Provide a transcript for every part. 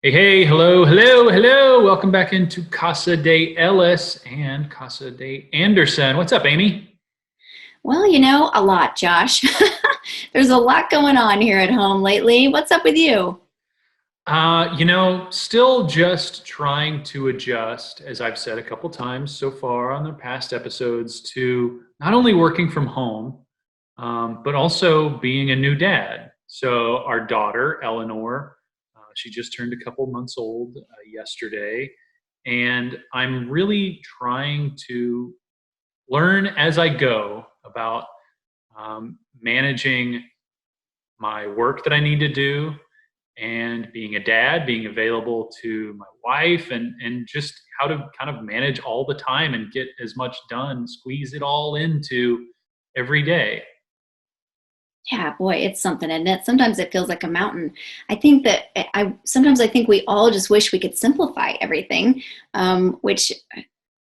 Hey, hello. Welcome back into Casa de Ellis and Casa de Anderson. What's up, Amy? Well, a lot, Josh. There's a lot going on here at home lately. What's up with you? Still just trying to adjust, as I've said a couple times so far on the past episodes, to not only working from home, but also being a new dad. So our daughter, Eleanor, she just turned a couple months old yesterday, and I'm really trying to learn as I go about managing my work that I need to do and being a dad, being available to my wife, and just how to kind of manage all the time and get as much done, squeeze it all into every day. Yeah, boy, it's something, and it sometimes it feels like a mountain. I think that I sometimes I think we all just wish we could simplify everything, which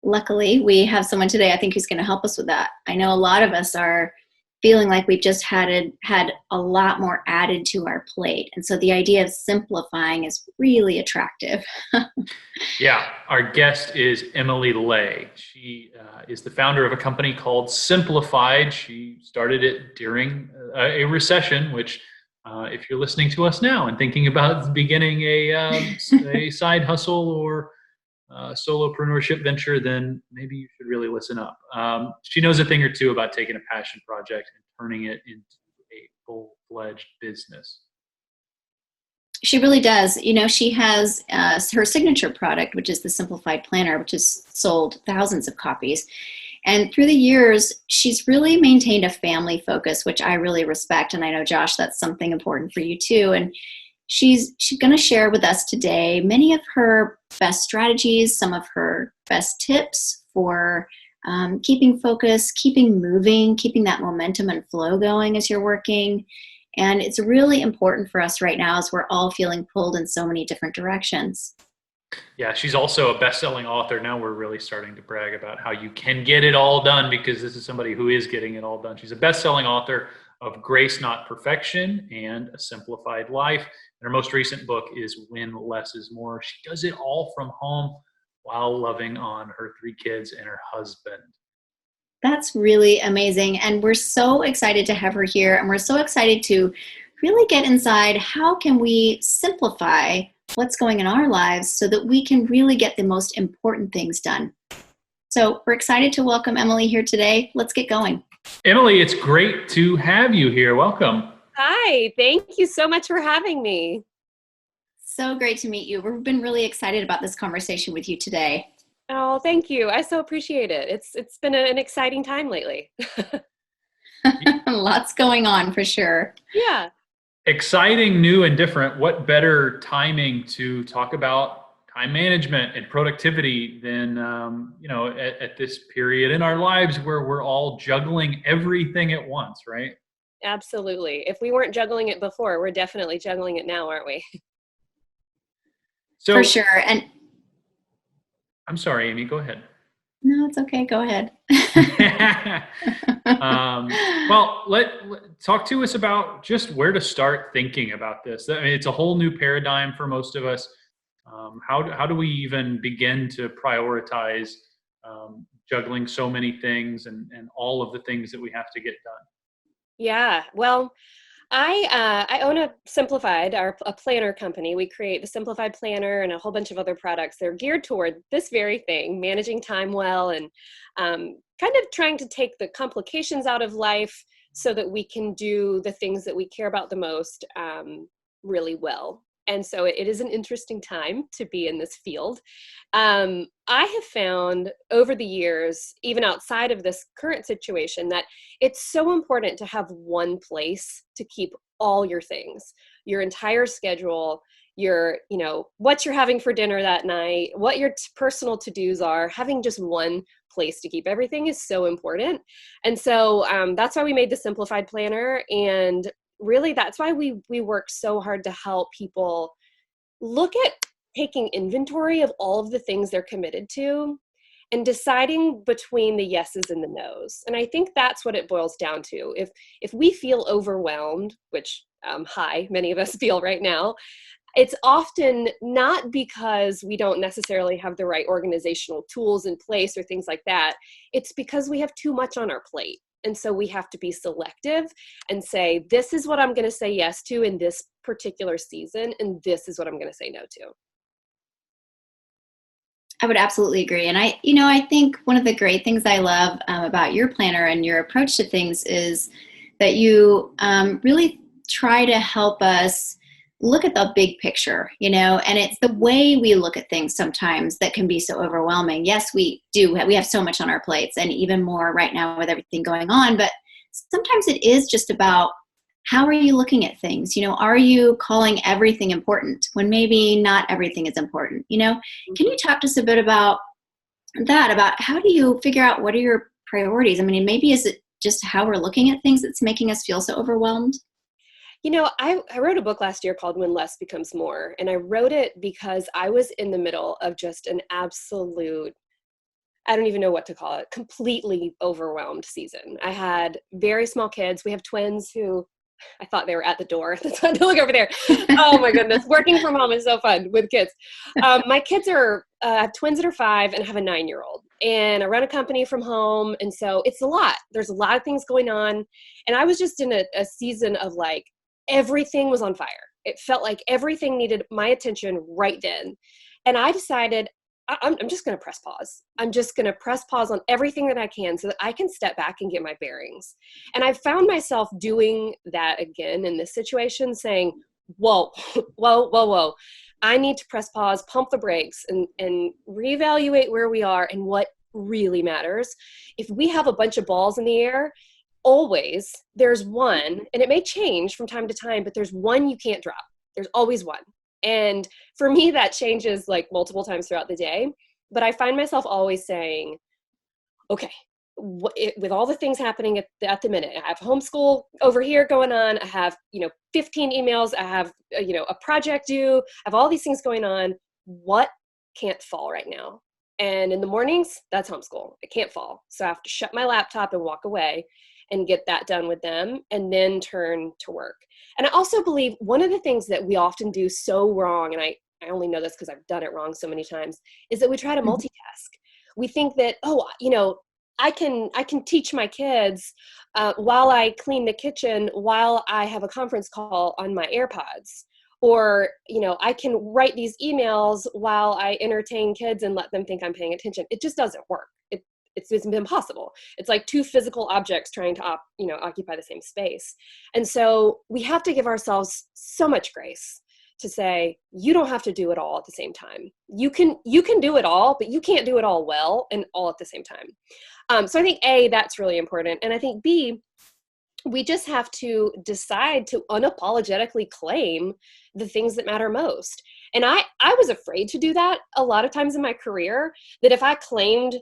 luckily we have someone today I think who's going to help us with that. I know a lot of us are feeling like we've just had a lot more added to our plate, and so the idea of simplifying is really attractive. Yeah, our guest is Emily Ley. She is the founder of a company called Simplified. She started it during a recession, which, if you're listening to us now and thinking about beginning a side hustle or solopreneurship venture, then maybe you should really listen up. She knows a thing or two about taking a passion project and turning it into a full-fledged business. She really does. She has her signature product, which is the Simplified Planner, which has sold thousands of copies. And through the years, she's really maintained a family focus, which I really respect. And I know, Josh, that's something important for you too. And she's going to share with us today many of her best strategies, some of her best tips for keeping focus, keeping moving, keeping that momentum and flow going as you're working. And it's really important for us right now as we're all feeling pulled in so many different directions. Yeah, she's also a best-selling author. Now we're really starting to brag about how you can get it all done because this is somebody who is getting it all done. She's a best-selling author of Grace Not Perfection and A Simplified Life. And her most recent book is When Less is More. She does it all from home while loving on her three kids and her husband. That's really amazing. And we're so excited to have her here. And we're so excited to really get inside how can we simplify what's going in our lives so that we can really get the most important things done. So we're excited to welcome Emily here today. Let's get going. Emily, it's great to have you here. Welcome. Hi, thank you so much for having me. So great to meet you. We've been really excited about this conversation with you today. Oh, thank you. I so appreciate it. It's been an exciting time lately. Lots going on for sure. Yeah. Exciting, new, and different. What better timing to talk about time management and productivity than at this period in our lives where we're all juggling everything at once, right? Absolutely. If we weren't juggling it before, we're definitely juggling it now, aren't we? For So sure. And I'm sorry, Amy, go ahead. no, it's okay. Go ahead. Well, talk to us about just where to start thinking about this. I mean, it's a whole new paradigm for most of us. How do we even begin to prioritize juggling so many things and all of the things that we have to get done? Yeah. Well, I own a planner company. We create the Simplified Planner and a whole bunch of other products. They're geared toward this very thing, managing time well and kind of trying to take the complications out of life so that we can do the things that we care about the most really well. And so it is an interesting time to be in this field. I have found over the years, even outside of this current situation, that it's so important to have one place to keep all your things, your entire schedule, what you're having for dinner that night, what your personal to-dos are. Having just one place to keep everything is so important. And so that's why we made the Simplified Planner. And really, that's why we work so hard to help people look at taking inventory of all of the things they're committed to and deciding between the yeses and the nos. And I think that's what it boils down to. If we feel overwhelmed, which many of us feel right now, it's often not because we don't necessarily have the right organizational tools in place or things like that. It's because we have too much on our plate. And so we have to be selective and say, this is what I'm going to say yes to in this particular season, and this is what I'm going to say no to. I would absolutely agree. And I think one of the great things I love about your planner and your approach to things is that you really try to help us look at the big picture, and it's the way we look at things sometimes that can be so overwhelming. Yes, we do. We have so much on our plates, and even more right now with everything going on. But sometimes it is just about, how are you looking at things? Are you calling everything important when maybe not everything is important? Can you talk to us a bit about that, about how do you figure out what are your priorities? I mean, maybe is it just how we're looking at things that's making us feel so overwhelmed? I wrote a book last year called When Less Becomes More. And I wrote it because I was in the middle of just an absolute, I don't even know what to call it, completely overwhelmed season. I had very small kids. We have twins who I thought they were at the door. That's why they look over there. Oh my goodness. Working from home is so fun with kids. My kids I have twins that are 5 and I have a 9-year-old. And I run a company from home. And so it's a lot. There's a lot of things going on. And I was just in a season of like, everything was on fire. It felt like everything needed my attention right then. And I decided, I'm just going to press pause. I'm just going to press pause on everything that I can so that I can step back and get my bearings. And I found myself doing that again in this situation, saying, whoa, whoa, whoa, whoa. I need to press pause, pump the brakes, and reevaluate where we are and what really matters. If we have a bunch of balls in the air, always there's one, and it may change from time to time, but there's one you can't drop. There's always one. And for me, that changes like multiple times throughout the day. But I find myself always saying, okay, with all the things happening at the minute, I have homeschool over here going on. I have, 15 emails. I have, a project due. I have all these things going on. What can't fall right now? And in the mornings, that's homeschool. It can't fall. So I have to shut my laptop and walk away and get that done with them and then turn to work. And I also believe one of the things that we often do so wrong, and I only know this because I've done it wrong so many times, is that we try to multitask. We think that, I can teach my kids while I clean the kitchen, while I have a conference call on my AirPods. Or, I can write these emails while I entertain kids and let them think I'm paying attention. It just doesn't work. It's impossible. It's like two physical objects trying to occupy the same space. And so we have to give ourselves so much grace to say, you don't have to do it all at the same time. You can do it all, but you can't do it all well and all at the same time. So I think A, that's really important. And I think B, we just have to decide to unapologetically claim the things that matter most. And I was afraid to do that a lot of times in my career, that if I claimed,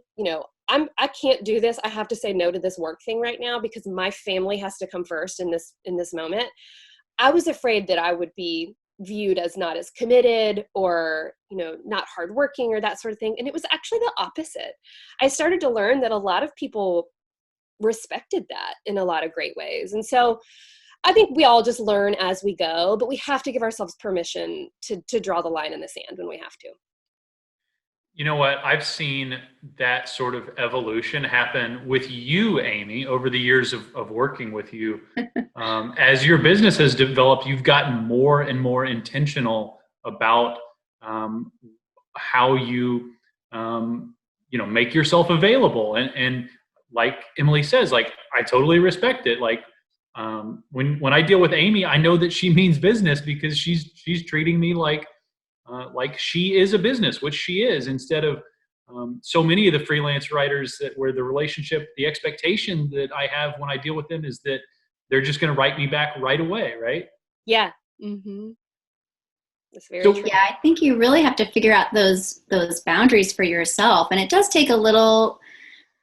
I can't do this, I have to say no to this work thing right now because my family has to come first in this moment. I was afraid that I would be viewed as not as committed or, not hardworking or that sort of thing. And it was actually the opposite. I started to learn that a lot of people respected that in a lot of great ways. And so I think we all just learn as we go, but we have to give ourselves permission to draw the line in the sand when we have to. You know what? I've seen that sort of evolution happen with you, Amy, over the years of working with you. As your business has developed, you've gotten more and more intentional about how you, make yourself available. And like Emily says, like, I totally respect it. Like, when I deal with Amy, I know that she means business because she's treating me like she is a business, which she is, instead of so many of the freelance writers where the relationship, the expectation that I have when I deal with them is that they're just going to write me back right away, right? Yeah. Mm-hmm. That's very true. Yeah, I think you really have to figure out those boundaries for yourself, and it does take a little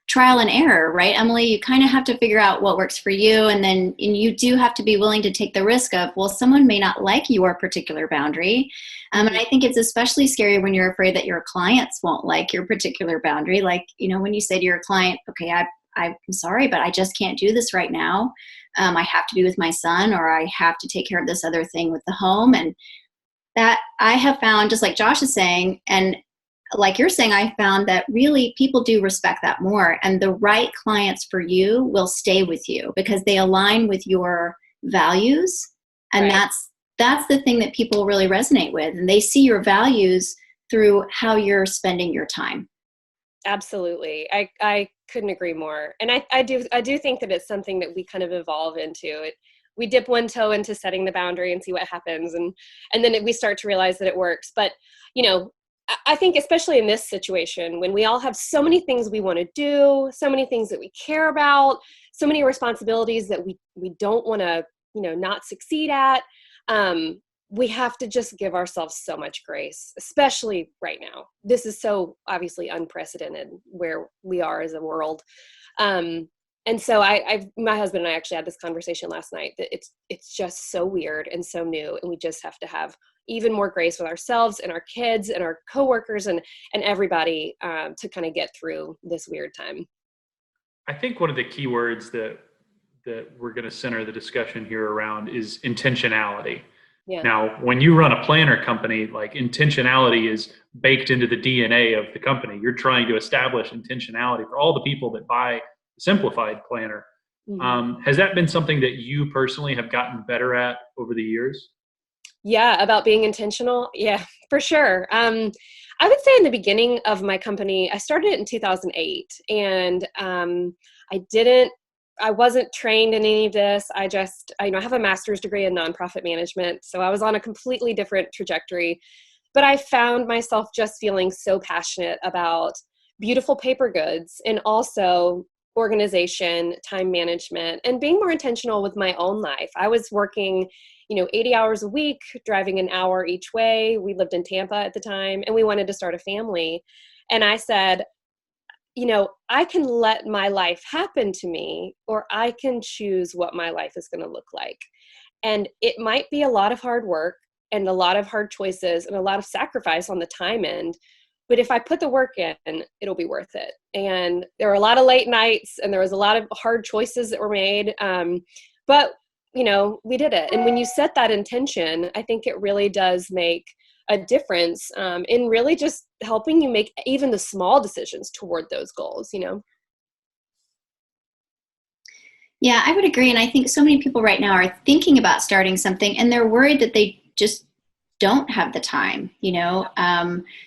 trial and error, right, Emily? You kind of have to figure out what works for you, and you do have to be willing to take the risk of, well, someone may not like your particular boundary. And I think it's especially scary when you're afraid that your clients won't like your particular boundary. Like, when you say to your client, okay, I'm sorry, but I just can't do this right now. I have to be with my son, or I have to take care of this other thing with the home. And that I have found, just like Josh is saying, and like you're saying, I found that really people do respect that more, and the right clients for you will stay with you because they align with your values. And Right. that's the thing that people really resonate with, and they see your values through how you're spending your time. Absolutely. I couldn't agree more. And I do think that it's something that we kind of evolve into. We dip one toe into setting the boundary and see what happens. And then we start to realize that it works. But, you know, I think especially in this situation, when we all have so many things we want to do, so many things that we care about, so many responsibilities that we don't want to, not succeed at, we have to just give ourselves so much grace, especially right now. This is so obviously unprecedented where we are as a world. And so my husband and I actually had this conversation last night that it's just so weird and so new. And we just have to have even more grace with ourselves and our kids and our coworkers and everybody to kind of get through this weird time. I think one of the key words that we're going to center the discussion here around is intentionality. Yeah. Now, when you run a planner company, like, intentionality is baked into the DNA of the company. You're trying to establish intentionality for all the people that buy the Simplified Planner. Mm-hmm. Has that been something that you personally have gotten better at over the years? Yeah, about being intentional. Yeah, for sure. I would say in the beginning of my company, I started it in 2008, and I wasn't trained in any of this. I have a master's degree in nonprofit management, so I was on a completely different trajectory. But I found myself just feeling so passionate about beautiful paper goods and also organization, time management, and being more intentional with my own life. I was working 80 hours a week, driving an hour each way. We lived in Tampa at the time, and we wanted to start a family. And I said, I can let my life happen to me, or I can choose what my life is going to look like. And it might be a lot of hard work and a lot of hard choices and a lot of sacrifice on the time end. But if I put the work in, it'll be worth it. And there were a lot of late nights and there was a lot of hard choices that were made. But we did it. And when you set that intention, I think it really does make a difference in really just helping you make even the small decisions toward those goals. Yeah, I would agree. And I think so many people right now are thinking about starting something and they're worried that they just don't have the time.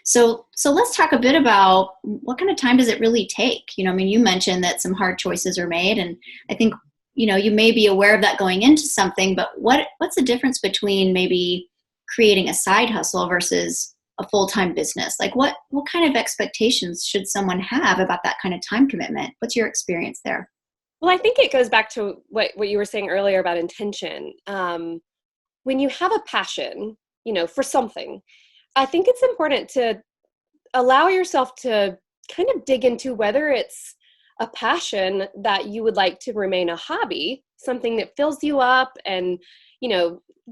So let's talk a bit about what kind of time does it really take? You mentioned that some hard choices are made, and I think, you may be aware of that going into something, but what's the difference between maybe creating a side hustle versus a full-time business? Like what kind of expectations should someone have about that kind of time commitment? What's your experience there? Well, I think it goes back to what you were saying earlier about intention. When you have a passion, for something, I think it's important to allow yourself to kind of dig into whether it's a passion that you would like to remain a hobby, something that fills you up and,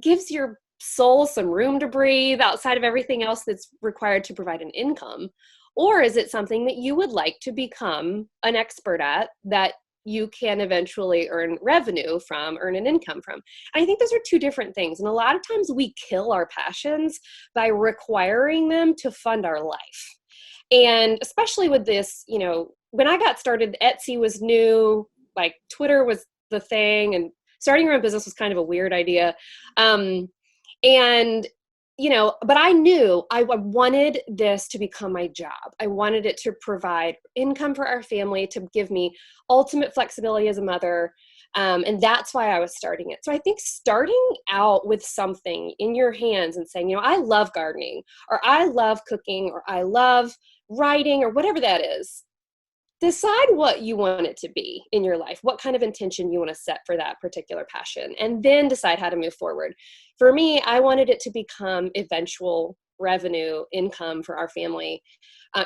gives your soul some room to breathe outside of everything else that's required to provide an income. Or is it something that you would like to become an expert at that you can eventually earn revenue from, earn an income from? And I think those are two different things. And a lot of times we kill our passions by requiring them to fund our life. And especially with this, when I got started, Etsy was new, like Twitter was the thing, and starting your own business was kind of a weird idea. And but I knew I wanted this to become my job. I wanted it to provide income for our family, to give me ultimate flexibility as a mother. And that's why I was starting it. So I think starting out with something in your hands and saying, I love gardening, or I love cooking, or I love writing, or whatever that is. Decide what you want it to be in your life, what kind of intention you want to set for that particular passion, and then decide how to move forward. For me, I wanted it to become eventual revenue income for our family.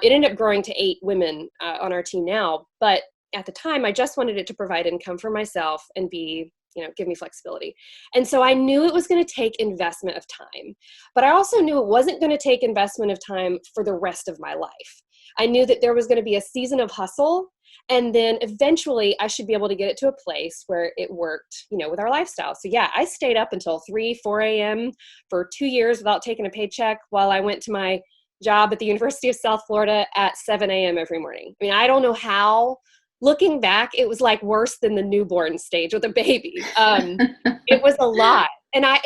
It ended up growing to 8 women on our team now, but at the time, I just wanted it to provide income for myself and be, give me flexibility. And so I knew it was going to take investment of time, but I also knew it wasn't going to take investment of time for the rest of my life. I knew that there was going to be a season of hustle, and then eventually I should be able to get it to a place where it worked, with our lifestyle. So yeah, I stayed up until 4 a.m. for 2 years without taking a paycheck while I went to my job at the University of South Florida at 7 a.m. every morning. I mean, I don't know how. Looking back, it was like worse than the newborn stage with a baby. It was a lot. And I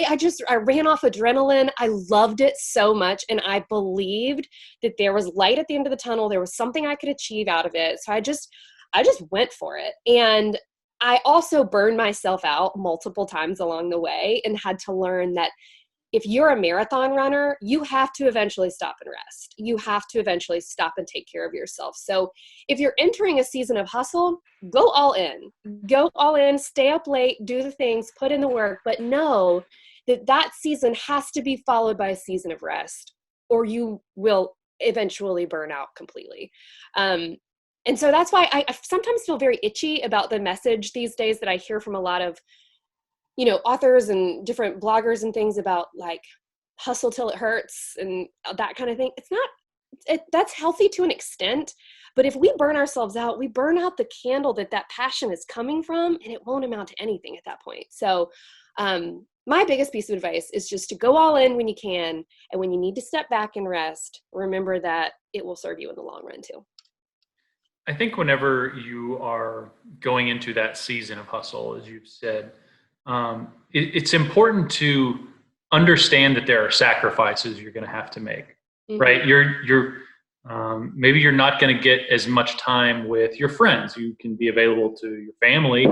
ran off adrenaline. I loved it so much. And I believed that there was light at the end of the tunnel. There was something I could achieve out of it. So I just went for it. And I also burned myself out multiple times along the way and had to learn that if you're a marathon runner, you have to eventually stop and rest. You have to eventually stop and take care of yourself. So if you're entering a season of hustle, go all in. Go all in, stay up late, do the things, put in the work, but know that that season has to be followed by a season of rest, or you will eventually burn out completely. And so that's why I sometimes feel very itchy about the message these days that I hear from a lot of authors and different bloggers and things about like hustle till it hurts and that kind of thing. That's healthy to an extent, but if we burn ourselves out, we burn out the candle that passion is coming from, and it won't amount to anything at that point. So my biggest piece of advice is just to go all in when you can. And when you need to step back and rest, remember that it will serve you in the long run too. I think whenever you are going into that season of hustle, as you've said, it's important to understand that there are sacrifices you're going to have to make, right? Maybe you're not going to get as much time with your friends. You can be available to your family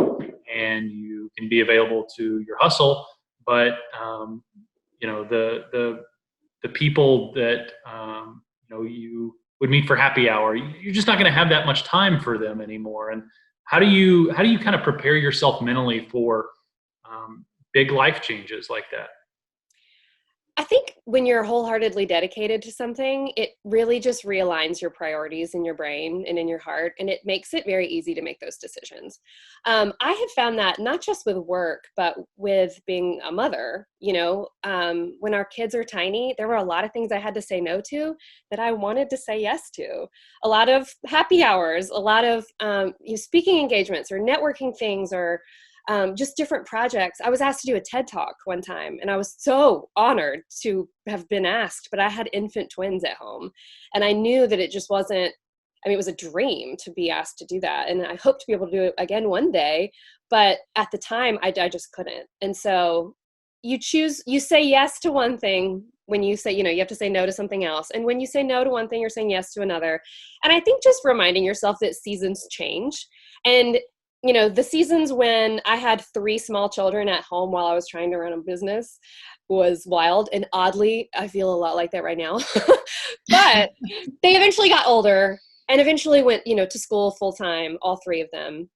and you can be available to your hustle, but the people that you would meet for happy hour, you're just not going to have that much time for them anymore. And how do you kind of prepare yourself mentally for big life changes like that? I think when you're wholeheartedly dedicated to something, it really just realigns your priorities in your brain and in your heart, and it makes it very easy to make those decisions. I have found that not just with work, but with being a mother. When our kids are tiny, there were a lot of things I had to say no to that I wanted to say yes to. A lot of happy hours, a lot of speaking engagements or networking things, or just different projects. I was asked to do a TED Talk one time, and I was so honored to have been asked, but I had infant twins at home, and I knew that it just wasn't, it was a dream to be asked to do that. And I hope to be able to do it again one day, but at the time I just couldn't. And so you say yes to one thing when you say, you have to say no to something else. And when you say no to one thing, you're saying yes to another. And I think just reminding yourself that seasons change. And the seasons when I had 3 small children at home while I was trying to run a business was wild. And oddly, I feel a lot like that right now. But they eventually got older and eventually went, to school full time, all 3 of them.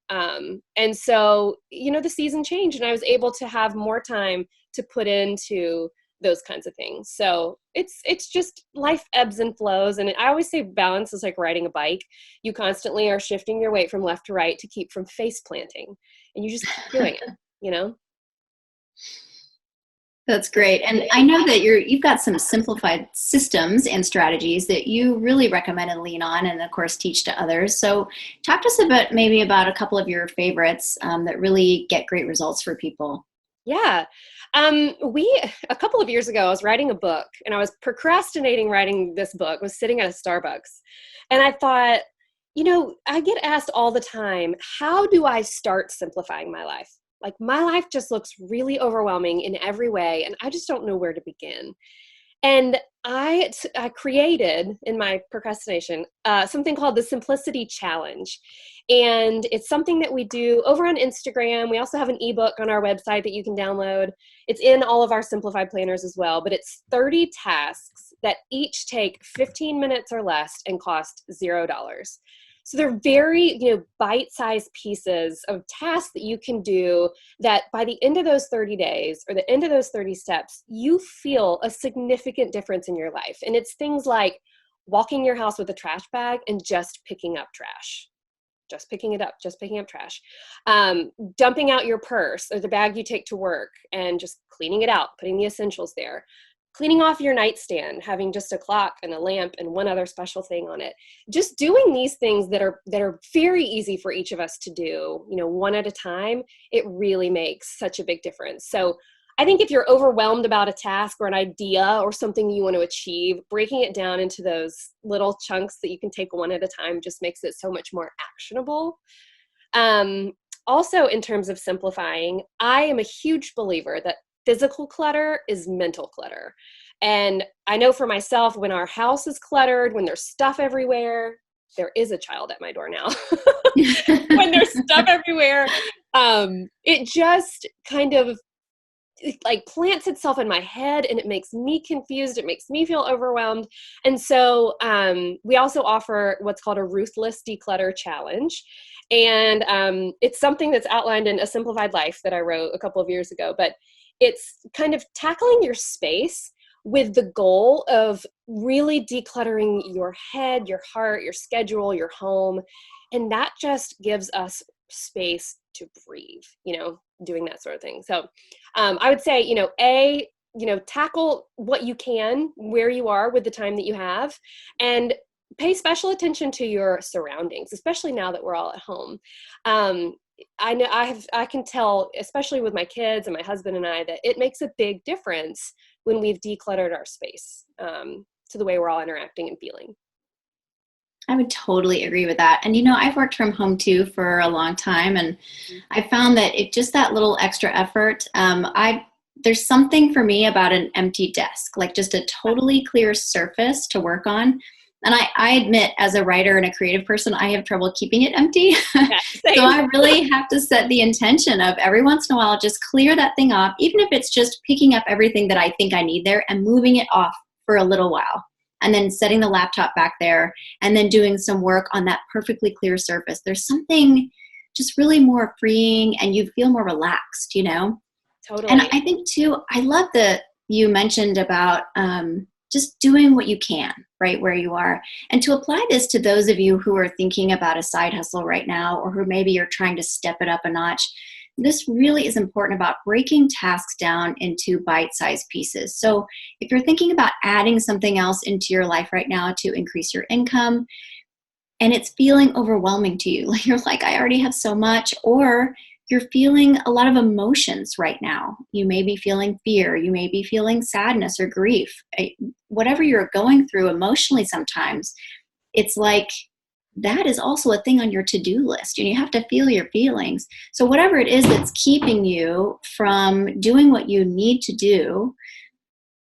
And so, the season changed, and I was able to have more time to put into those kinds of things. So it's just life ebbs and flows. And I always say balance is like riding a bike. You constantly are shifting your weight from left to right to keep from face planting, and you just keep doing it, That's great. And I know that you've got some simplified systems and strategies that you really recommend and lean on, and of course teach to others. So talk to us about a couple of your favorites that really get great results for people. Yeah. A couple of years ago, I was writing a book, and I was procrastinating writing this book. I was sitting at a Starbucks, and I thought, I get asked all the time, how do I start simplifying my life? Like, my life just looks really overwhelming in every way, and I just don't know where to begin. And I created, in my procrastination, something called the Simplicity Challenge. And it's something that we do over on Instagram. We also have an ebook on our website that you can download. It's in all of our Simplified planners as well. But it's 30 tasks that each take 15 minutes or less and cost $0. So they're very, bite-sized pieces of tasks that you can do that by the end of those 30 days or the end of those 30 steps, you feel a significant difference in your life. And it's things like walking your house with a trash bag and just picking up trash. just picking it up, just picking up trash, dumping out your purse or the bag you take to work and just cleaning it out, putting the essentials there, cleaning off your nightstand, having just a clock and a lamp and one other special thing on it. Just doing these things that are very easy for each of us to do, one at a time, it really makes such a big difference. So I think if you're overwhelmed about a task or an idea or something you want to achieve, breaking it down into those little chunks that you can take one at a time just makes it so much more actionable. Also, in terms of simplifying, I am a huge believer that physical clutter is mental clutter. And I know for myself, when our house is cluttered, when there's stuff everywhere, there is a child at my door now. When there's stuff everywhere, it just kind of like plants itself in my head and it makes me confused. It makes me feel overwhelmed. And so we also offer what's called a ruthless declutter challenge. And it's something that's outlined in A Simplified Life that I wrote a couple of years ago, but it's kind of tackling your space with the goal of really decluttering your head, your heart, your schedule, your home. And that just gives us space to breathe, doing that sort of thing. So I would say, tackle what you can, where you are with the time that you have, and pay special attention to your surroundings, especially now that we're all at home. I know I can tell, especially with my kids and my husband and I, that it makes a big difference when we've decluttered our space to the way we're all interacting and feeling. I would totally agree with that. And, I've worked from home too for a long time. And I found that just that little extra effort, there's something for me about an empty desk, like just a totally clear surface to work on. And I admit, as a writer and a creative person, I have trouble keeping it empty. So I really have to set the intention of every once in a while, just clear that thing off, even if it's just picking up everything that I think I need there and moving it off for a little while. And then setting the laptop back there and then doing some work on that perfectly clear surface. There's something just really more freeing and you feel more relaxed, Totally. And I think too, I love that you mentioned about just doing what you can right where you are. And to apply this to those of you who are thinking about a side hustle right now, or who maybe you're trying to step it up a notch, this really is important about breaking tasks down into bite-sized pieces. So if you're thinking about adding something else into your life right now to increase your income, and it's feeling overwhelming to you, you're like, I already have so much, or you're feeling a lot of emotions right now. You may be feeling fear, you may be feeling sadness or grief. Whatever you're going through emotionally sometimes, it's like that is also a thing on your to-do list, and you have to feel your feelings. So whatever it is that's keeping you from doing what you need to do,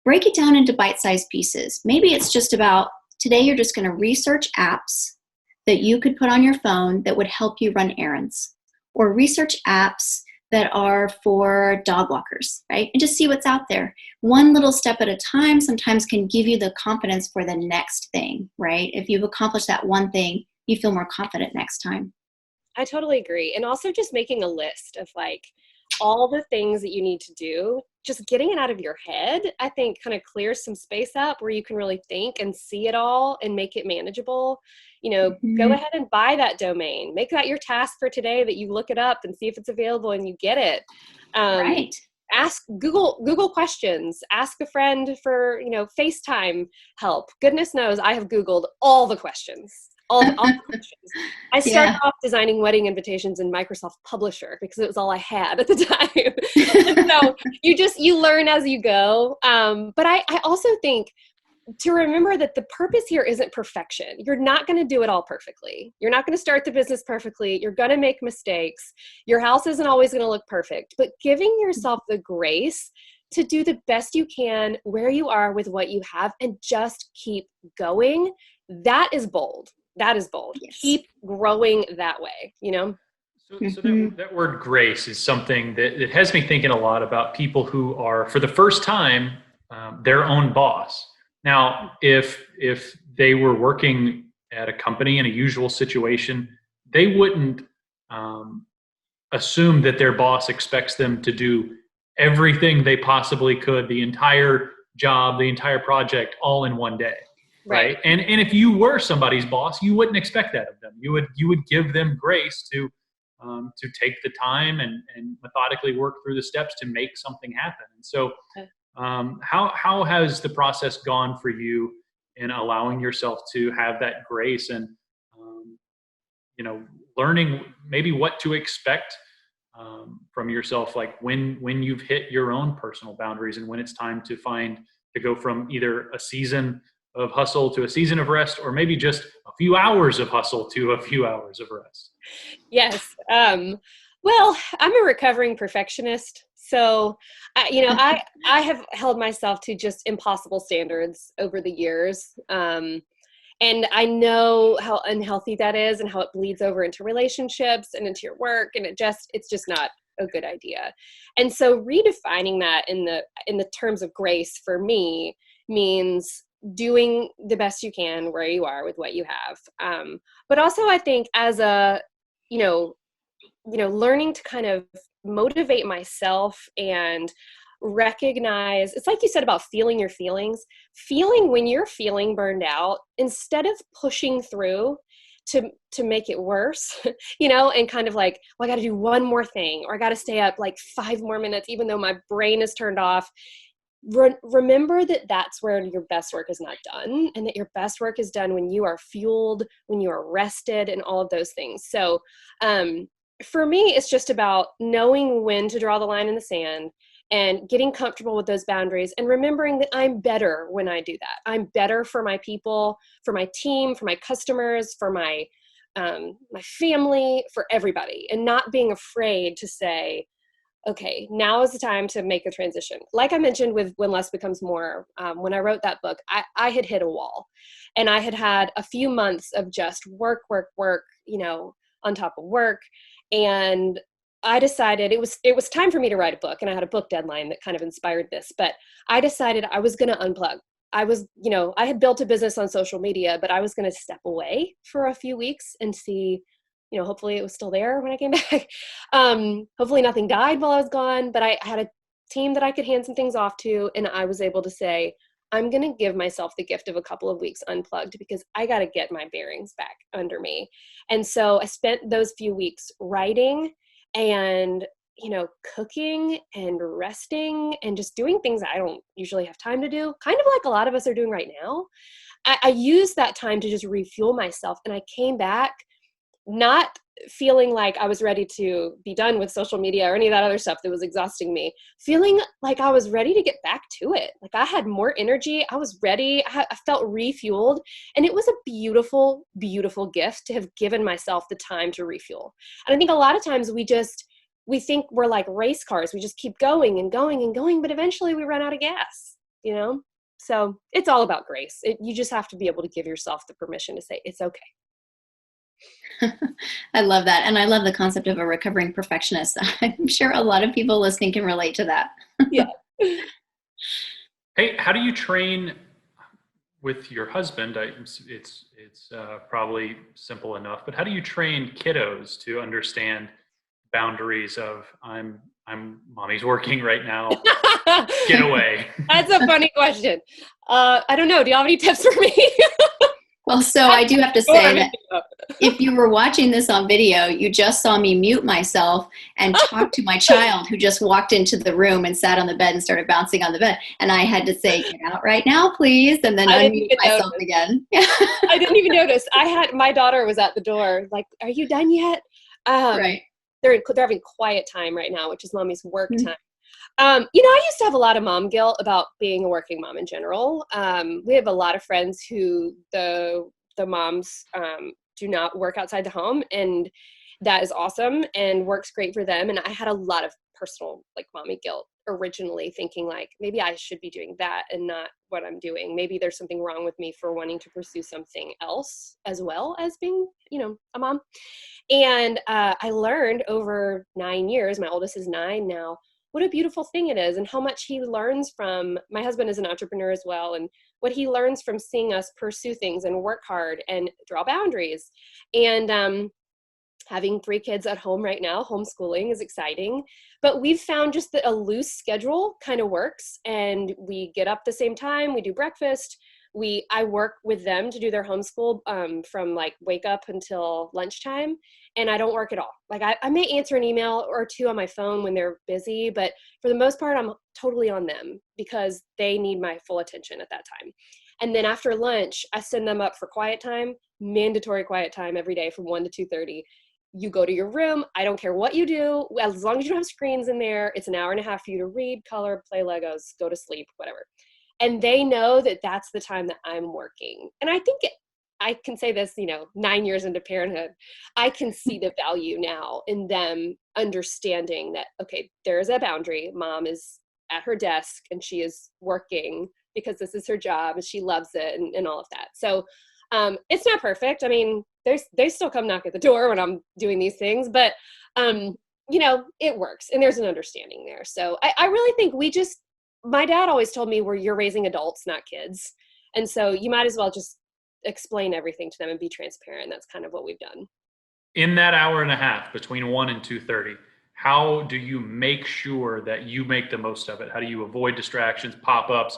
break it down into bite-sized pieces. Maybe it's just about today you're just going to research apps that you could put on your phone that would help you run errands, or research apps that are for dog walkers, right? And just see what's out there. One little step at a time sometimes can give you the confidence for the next thing, right? If you've accomplished that one thing, you feel more confident next time. I totally agree. And also just making a list of all the things that you need to do, just getting it out of your head, I think kind of clears some space up where you can really think and see it all and make it manageable. Go ahead and buy that domain. Make that your task for today, that you look it up and see if it's available and you get it. Right. Ask Google questions, ask a friend for, FaceTime help. Goodness knows I have Googled all the questions. All the questions. I started off designing wedding invitations in Microsoft Publisher because it was all I had at the time. And so you learn as you go. But I also think to remember that the purpose here isn't perfection. You're not going to do it all perfectly. You're not going to start the business perfectly. You're going to make mistakes. Your house isn't always going to look perfect, but giving yourself the grace to do the best you can where you are with what you have and just keep going. That is bold. That is bold. Yes. Keep growing that way, So that word grace is something that has me thinking a lot about people who are, for the first time, their own boss. Now, if they were working at a company in a usual situation, they wouldn't assume that their boss expects them to do everything they possibly could, the entire job, the entire project, all in one day. right? And if you were somebody's boss, you wouldn't expect that of them. You would give them grace to take the time and methodically work through the steps to make something happen. And so, how has the process gone for you in allowing yourself to have that grace and learning maybe what to expect from yourself, like when you've hit your own personal boundaries and when it's time to go from either a season of hustle to a season of rest, or maybe just a few hours of hustle to a few hours of rest? Yes. Well, I'm a recovering perfectionist. So, I have held myself to just impossible standards over the years. And I know how unhealthy that is and how it bleeds over into relationships and into your work. And it's just not a good idea. And so redefining that in the terms of grace for me means doing the best you can where you are with what you have. But also I think as learning to kind of motivate myself and recognize, it's like you said about feeling your feelings, feeling when you're feeling burned out, instead of pushing through to make it worse, and kind of like, well, I got to do one more thing, or I got to stay up like 5 more minutes, even though my brain is turned off. Remember that that's where your best work is not done, and that your best work is done when you are fueled, when you are rested, and all of those things. So, for me, it's just about knowing when to draw the line in the sand and getting comfortable with those boundaries and remembering that I'm better when I do that. I'm better for my people, for my team, for my customers, for my family, for everybody, and not being afraid to say, okay, now is the time to make a transition. Like I mentioned with When Less Becomes More, when I wrote that book, I had hit a wall, and I had a few months of just work, on top of work. And I decided it was time for me to write a book, and I had a book deadline that kind of inspired this, but I decided I was going to unplug. I had built a business on social media, but I was going to step away for a few weeks and see, hopefully it was still there when I came back. Hopefully nothing died while I was gone, but I had a team that I could hand some things off to, and I was able to say, I'm going to give myself the gift of a couple of weeks unplugged because I got to get my bearings back under me. And so I spent those few weeks writing and, cooking and resting and just doing things I don't usually have time to do, kind of like a lot of us are doing right now. I used that time to just refuel myself, and I came back not feeling like I was ready to be done with social media or any of that other stuff that was exhausting me, feeling like I was ready to get back to it. Like I had more energy. I was ready. I felt refueled. And it was a beautiful, beautiful gift to have given myself the time to refuel. And I think a lot of times we think we're like race cars. We just keep going and going and going, but eventually we run out of gas, So it's all about grace. You just have to be able to give yourself the permission to say, it's okay. I love that. And I love the concept of a recovering perfectionist. I'm sure a lot of people listening can relate to that. Yeah. Hey, how do you train with your husband? It's probably simple enough, but how do you train kiddos to understand boundaries of I'm mommy's working right now. Get away. That's a funny question. I don't know. Do you have any tips for me? Well, so I do have to say that if you were watching this on video, you just saw me mute myself and talk to my child who just walked into the room and sat on the bed and started bouncing on the bed. And I had to say, get out right now, please. And then unmute myself again. I didn't even notice. My daughter was at the door, like, are you done yet? Right. They're having quiet time right now, which is mommy's work time. I used to have a lot of mom guilt about being a working mom in general. We have a lot of friends who the moms do not work outside the home, and that is awesome and works great for them. And I had a lot of personal mommy guilt originally, thinking maybe I should be doing that and not what I'm doing. Maybe there's something wrong with me for wanting to pursue something else as well as being, a mom. And I learned over 9 years, my oldest is 9 now, what a beautiful thing it is and how much he learns from, my husband is an entrepreneur as well, and what he learns from seeing us pursue things and work hard and draw boundaries. And having 3 kids at home right now, homeschooling is exciting, but we've found just that a loose schedule kind of works, and we get up the same time, we do breakfast, I work with them to do their homeschool from like wake up until lunchtime, and I don't work at all. Like I may answer an email or two on my phone when they're busy, but for the most part, I'm totally on them because they need my full attention at that time. And then after lunch, I send them up for quiet time, mandatory quiet time every day from 1 to 2:30. You go to your room. I don't care what you do. As long as you don't have screens in there, it's an hour and a half for you to read, color, play Legos, go to sleep, whatever. And they know that that's the time that I'm working. And I think I can say this, 9 years into parenthood, I can see the value now in them understanding that, okay, there is a boundary. Mom is at her desk and she is working because this is her job and she loves it and all of that. So it's not perfect. I mean, they still come knock at the door when I'm doing these things, but it works and there's an understanding there. So I really think my dad always told me you're raising adults, not kids. And so you might as well just explain everything to them and be transparent. That's kind of what we've done. In that hour and a half between 1 and 2:30, how do you make sure that you make the most of it? How do you avoid distractions, pop-ups,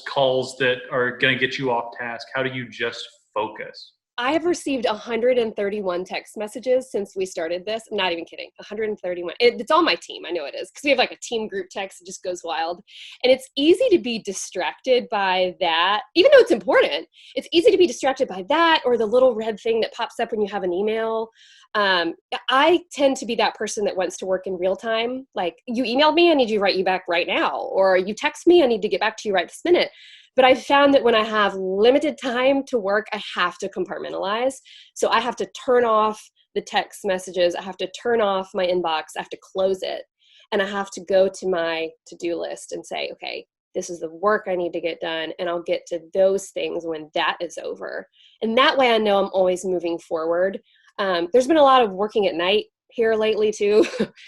calls that are going to get you off task? How do you just focus? I have received 131 text messages since we started this. I'm not even kidding. 131. It's all my team. I know it is because we have like a team group text. It just goes wild. And it's easy to be distracted by that. Even though it's important, it's easy to be distracted by that or the little red thing that pops up when you have an email. I tend to be that person that wants to work in real time. Like, you emailed me, I need you to write you back right now. Or you text me, I need to get back to you right this minute. But I've found that when I have limited time to work, I have to compartmentalize. So I have to turn off the text messages. I have to turn off my inbox. I have to close it. And I have to go to my to-do list and say, okay, this is the work I need to get done. And I'll get to those things when that is over. And that way I know I'm always moving forward. There's been a lot of working at night here lately too,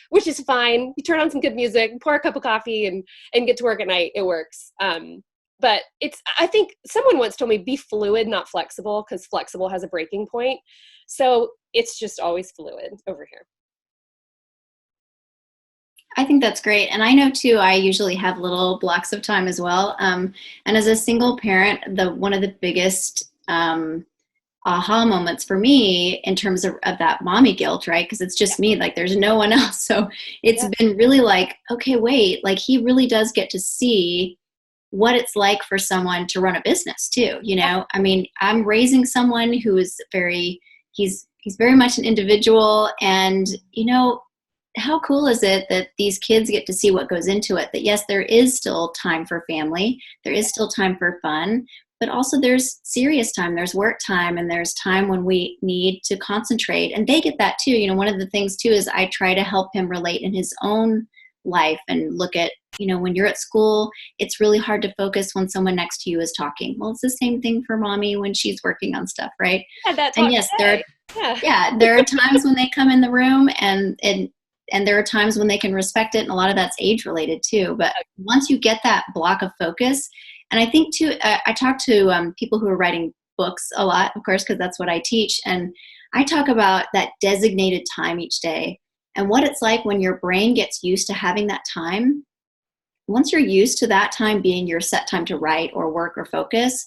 which is fine. You turn on some good music, pour a cup of coffee and get to work at night. It works. But I think someone once told me, be fluid, not flexible, because flexible has a breaking point. So it's just always fluid over here. I think that's great. And I know too, I usually have little blocks of time as well. And as a single parent, one of the biggest aha moments for me in terms of that mommy guilt, right? Because it's just me, like there's no one else. So it's been really like, okay, wait, like he really does get to see what it's like for someone to run a business too. I mean, I'm raising someone who is he's very much an individual, and how cool is it that these kids get to see what goes into it, that yes, there is still time for family, there is still time for fun, but also there's serious time, there's work time, and there's time when we need to concentrate, and they get that too. One of the things too is I try to help him relate in his own life and look at, when you're at school, it's really hard to focus when someone next to you is talking. Well, it's the same thing for mommy when she's working on stuff, right? And yes, there are times when they come in the room and there are times when they can respect it, and a lot of that's age related too. But once you get that block of focus, and I think too, I talk to people who are writing books a lot, of course, because that's what I teach, and I talk about that designated time each day and what it's like when your brain gets used to having that time. Once you're used to that time being your set time to write or work or focus,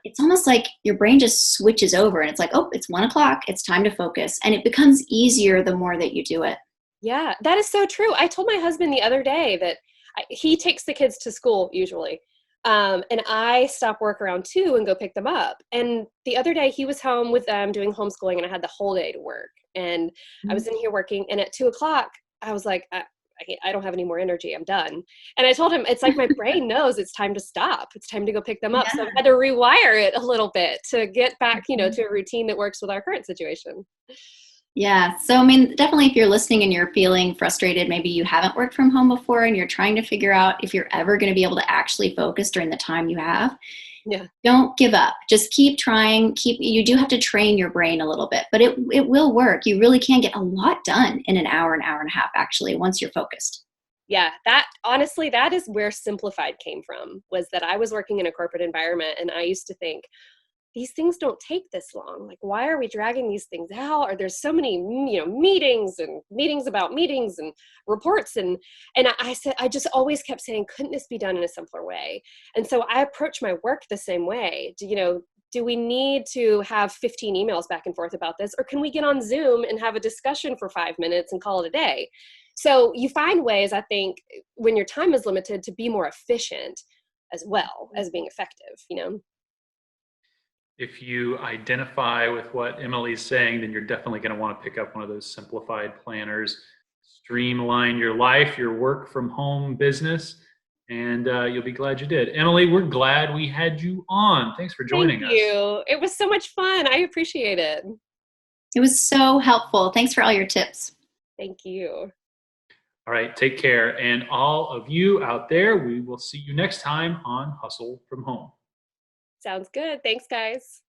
it's almost like your brain just switches over and it's like, oh, it's 1 o'clock, it's time to focus. And it becomes easier the more that you do it. Yeah, that is so true. I told my husband the other day that he takes the kids to school usually. And I stop work around 2 and go pick them up. And the other day he was home with them doing homeschooling, and I had the whole day to work. And I was in here working, and at 2 o'clock, I was like, I don't have any more energy. I'm done. And I told him, it's like my brain knows it's time to stop. It's time to go pick them up. So I had to rewire it a little bit to get back, to a routine that works with our current situation. Yeah. So, I mean, definitely if you're listening and you're feeling frustrated, maybe you haven't worked from home before and you're trying to figure out if you're ever going to be able to actually focus during the time you have. Yeah. Don't give up. Just keep trying. You do have to train your brain a little bit, but it will work. You really can get a lot done in an hour and a half, actually, once you're focused. Yeah, that is where Simplified came from, was that I was working in a corporate environment, and I used to think, these things don't take this long. Like, why are we dragging these things out? Or there's so many, meetings and meetings about meetings and reports. And I said, I just always kept saying, couldn't this be done in a simpler way? And so I approach my work the same way. Do we need to have 15 emails back and forth about this? Or can we get on Zoom and have a discussion for 5 minutes and call it a day? So you find ways, I think, when your time is limited, to be more efficient as well as being effective. If you identify with what Emily's saying, then you're definitely going to want to pick up one of those simplified planners. Streamline your life, your work from home business, and you'll be glad you did. Emily, we're glad we had you on. Thanks for joining us. Thank you. It was so much fun. I appreciate it. It was so helpful. Thanks for all your tips. Thank you. All right, take care. And all of you out there, we will see you next time on Hustle from Home. Sounds good. Thanks, guys.